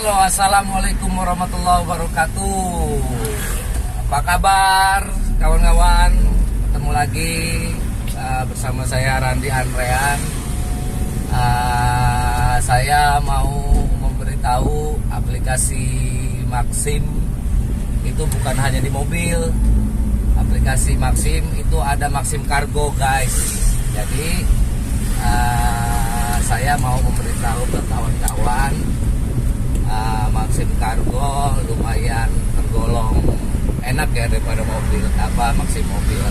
Halo, assalamualaikum warahmatullahi wabarakatuh. Apa kabar kawan-kawan? Ketemu lagi bersama saya Randi Andrean. Saya mau memberitahu aplikasi Maxim itu bukan hanya di mobil. Aplikasi Maxim itu ada Maxim Cargo, guys. Jadi saya mau memberitahu ke kawan-kawan, Maxim Cargo lumayan tergolong enak ya daripada mobil, Maxim mobil.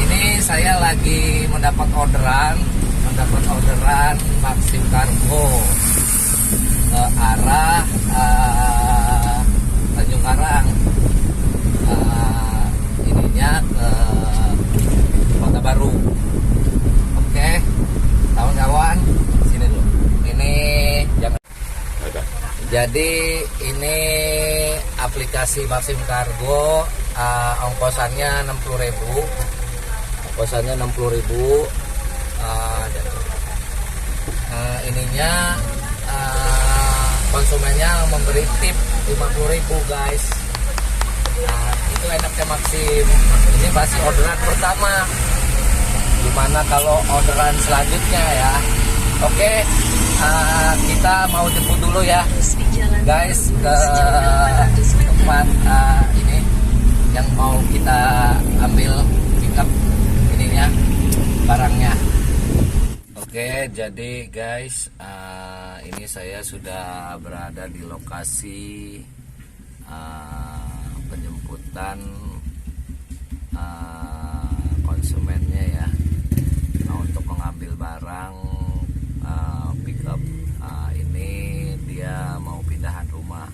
Ini saya lagi mendapat orderan Maxim Cargo ke arah Tanjung Karang, ininya ke Kota Baru. Oke, kawan-kawan, sini dulu. Ini jangan. Jadi ini aplikasi Maxim Cargo, ongkosannya 60.000. Ininya konsumennya memberi tip 50.000, guys. Itu enaknya Maxim. Ini masih orderan pertama. Gimana kalau orderan selanjutnya ya? Oke, kita mau jemput dulu ya, guys, ke tempat ini yang mau kita ambil pick up ininya, barangnya. Oke, jadi guys, ini saya sudah berada di lokasi penjemputan konsumennya ya. Nah, untuk mengambil barang pick up, ini dia mau pindahan rumah.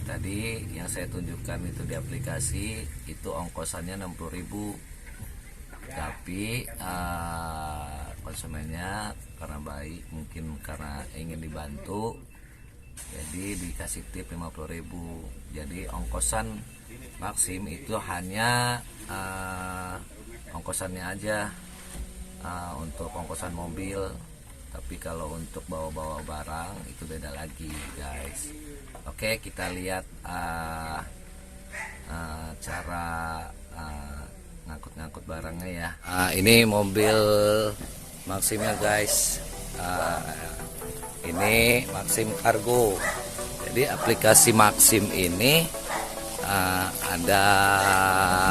Tadi yang saya tunjukkan itu di aplikasi itu ongkosannya 60.000, tapi konsumennya karena baik, mungkin karena ingin dibantu, jadi dikasih tip 50.000. Jadi ongkosan Maxim itu hanya ongkosannya aja, untuk ongkosan mobil. Tapi kalau untuk bawa-bawa barang itu beda lagi, guys. Oke, kita lihat cara ngangkut-ngangkut barangnya ya. Ini mobil Maximnya, guys. Ini Maxim Cargo. Jadi aplikasi Maxim ini ada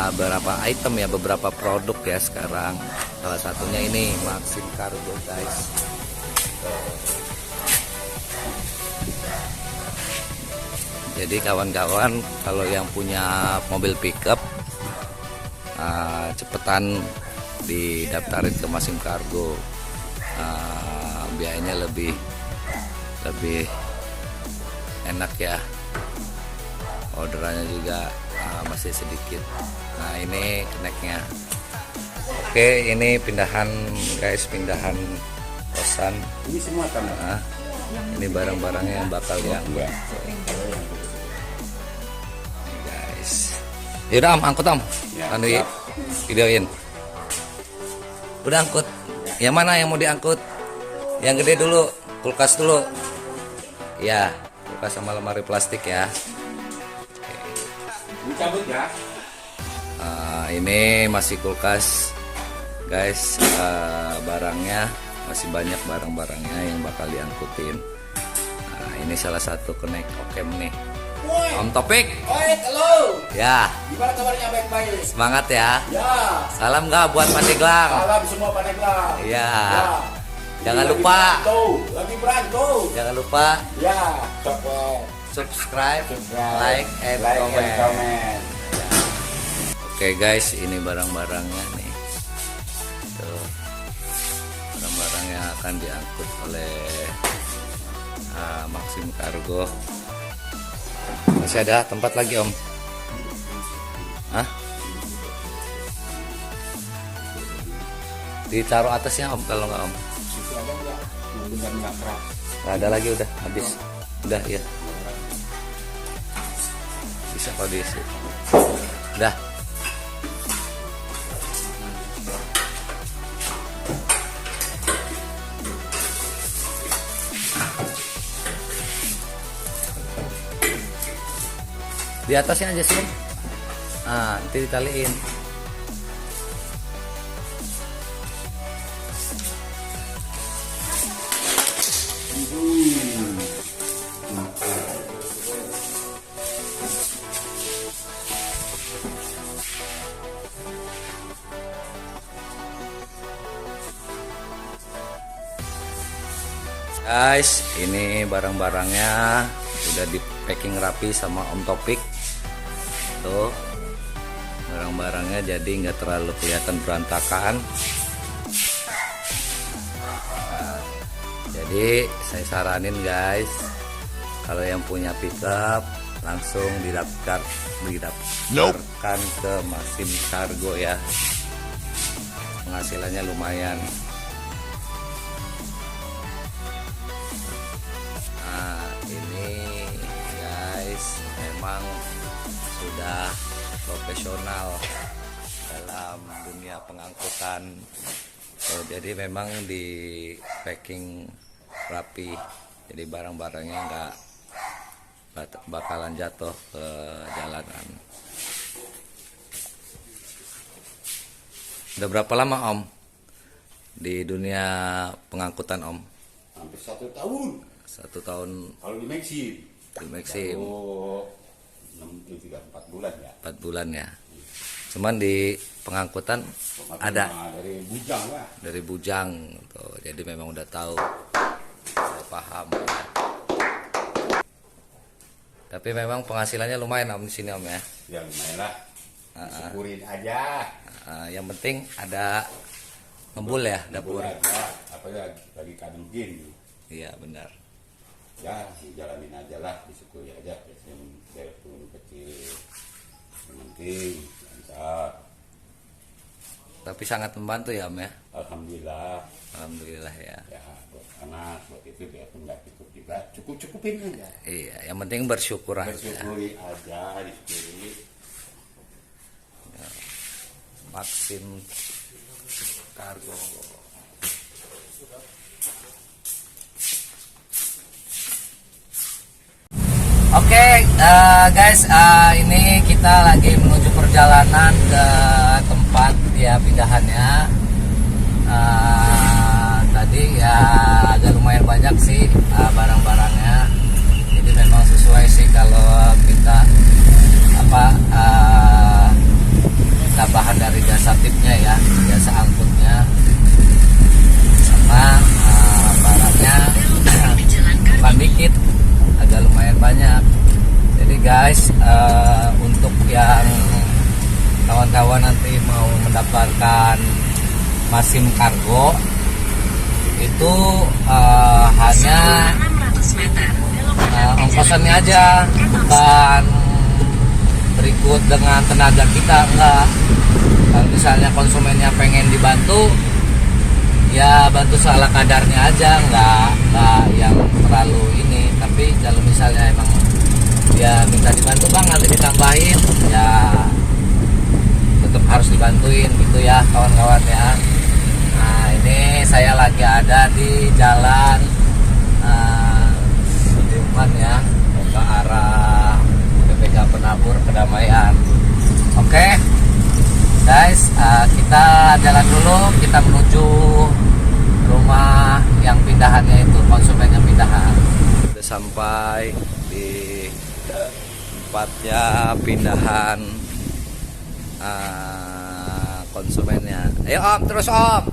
beberapa item ya, beberapa produk ya sekarang. Salah satunya ini Maxim Cargo, guys. Jadi kawan-kawan, kalau yang punya mobil pickup, cepetan didaftarin ke Maxim Cargo. Biayanya lebih enak ya. Orderannya juga masih sedikit. Nah, ini keneknya. Oke, ini pindahan, guys, pindahan kosan. Ini semua kan? Ini barang-barangnya yang bakal diangkut, guys. Yaudah, angkut Ya, kan di videoin. Udah angkut. Yang mana yang mau diangkut? Yang gede dulu, kulkas dulu. Ya, kulkas sama lemari plastik ya. Ini cabut ya. Ini masih kulkas, guys. Barangnya masih banyak, barang-barangnya yang bakal diangkutin. Nah, ini salah satu kenek Okem nih. Om Topik. Halo. Ya. Gimana kabarnya, baik-baik? Semangat ya. Ya. Salam nggak buat Pandeglang? Salam semua Pandeglang. Iya. Ya. Jangan Ini lupa. Lagi berantem. Jangan lupa Ya. subscribe, Subscribe, like, and comment. comment. Ya. Oke, guys, ini barang-barangnya nih. Tuh. Barang-barang yang akan diangkut oleh Maxim Cargo. Masih ada tempat lagi, Om? Hah? Ditaruh atasnya, Om, kalau nggak, Om? Nggak ada lagi, udah habis. Udah ya. Bisa kalau diisi. Udah. Di atasnya aja sih. Ah, nanti ditaliin. Guys, ini barang-barangnya udah di packing rapi sama Om Topik. Tuh, barang-barangnya jadi nggak terlalu kelihatan berantakan. Nah, jadi saya saranin guys, kalau yang punya pickup langsung didaftarkan ke Maxim Cargo ya. Penghasilannya lumayan. Ini guys memang sudah profesional dalam dunia pengangkutan. Jadi memang di packing rapi, jadi barang-barangnya nggak bakalan jatuh ke jalanan. Udah berapa lama Om di dunia pengangkutan Om? Hampir 1 tahun. 1 tahun. Kalau di Maxim. Di Maxim. Oh, 4 bulan ya. 4 bulan ya. Cuman di pengangkutan ada dari Bujang lah. dari Bujang tuh. Jadi memang udah tahu. Udah paham ya. Tapi memang penghasilannya lumayan Om di sini Om ya. Ya lumayan lah. Syukurin aja. Yang penting ada ngebul ya dapur. Aja, apa ya lagi kadang gini. Iya benar. Ya jalanin aja lah, disyukuri aja. Biasanya turun kecil. Yang penting lancar. Tapi sangat membantu ya Om ya. Alhamdulillah. Alhamdulillah ya. Ya buat anak, buat itu biarpun nggak cukup juga, cukup-cukupin aja. Iya, yang penting bersyukur aja. Bersyukuri aja, disyukuri. Ya. Maxim Cargo. Oke, guys, ini kita lagi menuju perjalanan ke tempat ya pindahannya. Tadi ya agak lumayan banyak sih barang-barangnya. Jadi memang sesuai sih kalau kita tambahan dari jasa tipnya ya, jasa angkutnya sama barangnya bukan dikit, agak lumayan banyak. Jadi guys, untuk yang kawan-kawan nanti mau mendaftarkan Maxim Cargo itu hanya ongkosannya aja, bukan berikut dengan tenaga kita, enggak. Kalau misalnya konsumennya pengen dibantu, ya bantu seala kadarnya aja, enggak yang terlalu ini. Tapi kalau misalnya emang dia minta dibantu Bang, nanti ditambahin, ya tetap harus dibantuin gitu ya kawan-kawan ya. Nah ini saya lagi ada di jalan Sudirman ya, ke arah BPK Penabur Kedamaian. Oke guys, kita jalan dulu, kita menuju rumah yang pindahannya itu, konsumen yang pindahan. Sudah sampai di tempatnya pindahan konsumennya. Ayo Om, terus Om.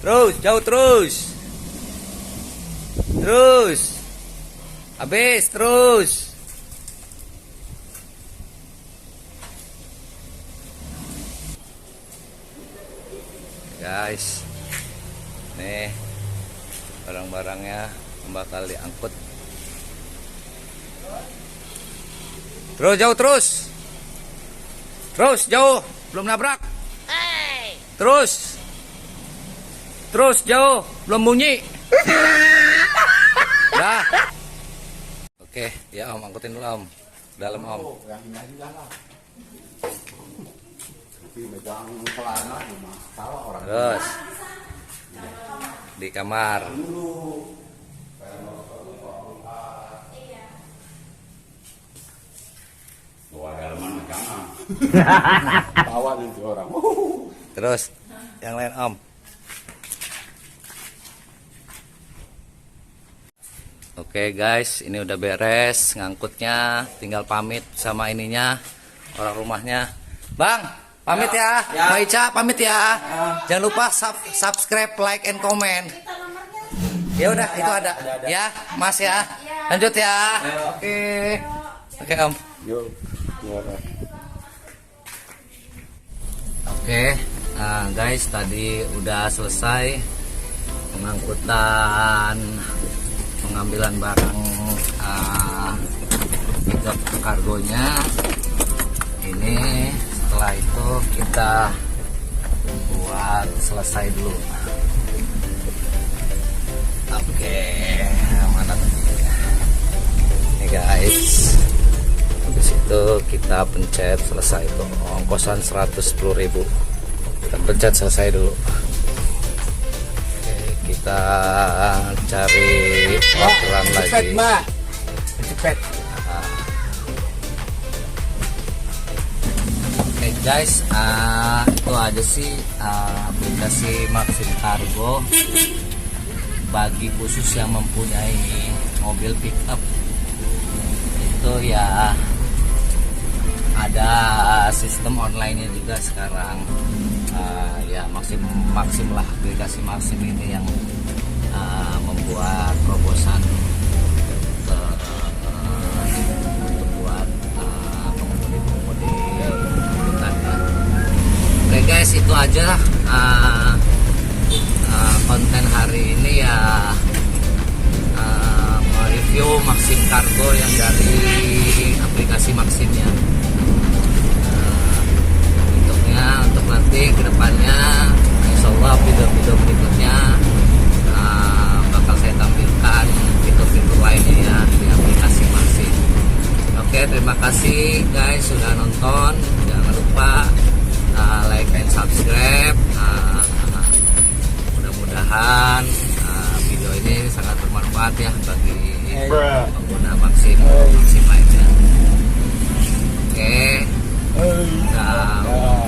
Terus, jauh terus. Terus. Habis, terus. Guys. Nih barang-barangnya bakal diangkut. Terus jauh terus. Terus jauh, belum nabrak. Terus. Terus jauh, belum bunyi. Dah. Oke, ya Om, angkutin dulu Om. Dalam Om. Yang ini aja lah. Tapi megang pelana masalah orang. Terus. Di kamar. Dulu. Tawa nanti orang. Terus yang lain Om. Oke guys, ini udah beres ngangkutnya, tinggal pamit sama ininya, orang rumahnya. Bang, pamit ya. Mbak Ica, pamit ya. Jangan lupa subscribe, like, and comment. Ya udah, itu ada. Ya, Mas ya. Lanjut ya. Oke. Oke Om. Yuk, juara. Oke, guys, tadi udah selesai pengangkutan pengambilan barang pickup kargonya. Ini setelah itu kita buat selesai dulu. Oke, mana tadi? Ini guys, habis itu kita pencet selesai itu ongkosan 110.000. Kita pencet selesai dulu. Kita cari orderan lagi. Cepet. Oke guys, itu aja sih aplikasi Maxim Cargo bagi khusus yang mempunyai mobil pickup. Itu ya ada sistem online-nya juga sekarang. Ya Maxim lah, aplikasi Maxim ini yang membuat terobosan untuk buat pengemudi-pengemudi angkutannya. Oke guys, itu aja konten hari ini ya, review Maxim Cargo yang dari aplikasi Maximnya. Untuk nanti kedepannya insyaallah video-video berikutnya bakal saya tampilkan fitur-fitur lainnya ya di aplikasi Maxim. Oke, terima kasih guys sudah nonton, jangan lupa like and subscribe. Mudah-mudahan video ini sangat bermanfaat ya bagi pengguna Maxim lainnya. Oke. Assalamualaikum.